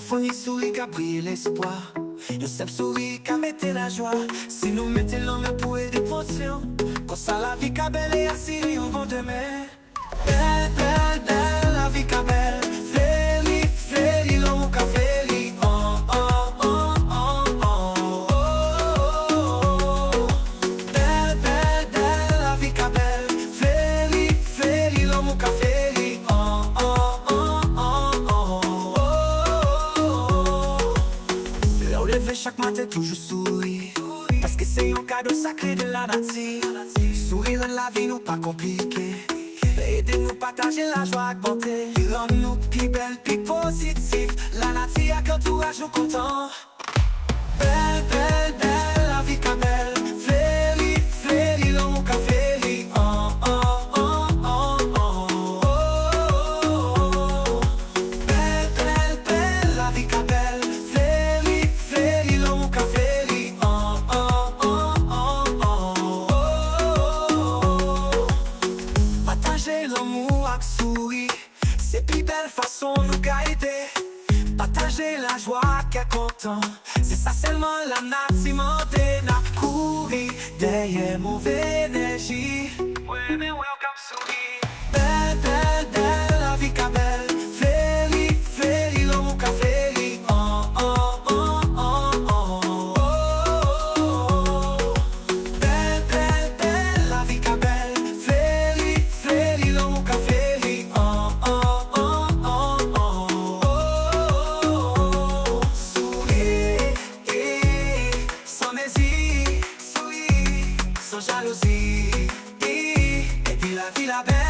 enfants ni souris qu'a brillé l'espoir. Yo sep souris qu'a mette la joie. Si nous mettons l'homme pour aider potion, quand ça la vie qu'a belle et assis on bon demain. Belle, belle, belle, la vie qu'a belle. Fléli, fléli, l'homme qu'a fléli. Oh, oh, oh, oh, oh, oh, oh. Belle, belle, belle, la vie qu'a belle. Fléli, fléli, l'homme qu'a fléli. Oh, oh, oh, oh, oh, oh, oh. Là où lever chaque matin toujours sourire, parce que c'est un cadeau sacré de la nature. Sourire dans la vie nous pas compliqué. Aidez-nous partager la joie avec bonté. Rends-nous plus belle, plus positif. La nature avec entourage nous content. Belle, belle, belle, la vie qu'a belle. Fléli, fléli, l'homme qu'a fléli. Oh, oh, oh, oh, oh, oh, oh. Belle, belle, belle, la vie qu'a belle. Fléli, fléli, l'homme qu'a fléli. Oh, oh, oh, oh, oh, oh. Partager l'amour avec sourire, c'est plus belle façon nous guider. Partager la joie qu'est content, c'est ça seulement la nature montée. N'a couru derrière mauvaise énergie. Ouais, mais welcome sourire. Belle, belle, belle, la vie qu'a belle. Fléli, fléli, l'homme qu'a fléli. Oh, oh, oh, oh, oh, oh, oh. Belle, belle, belle, la vie qu'a belle. Fléli, fléli, l'homme qu'a fléli. Oh, oh, oh, oh, oh, oh. Sourire, sans mésir, sourire, sans jalousie. Et puis la vie la belle.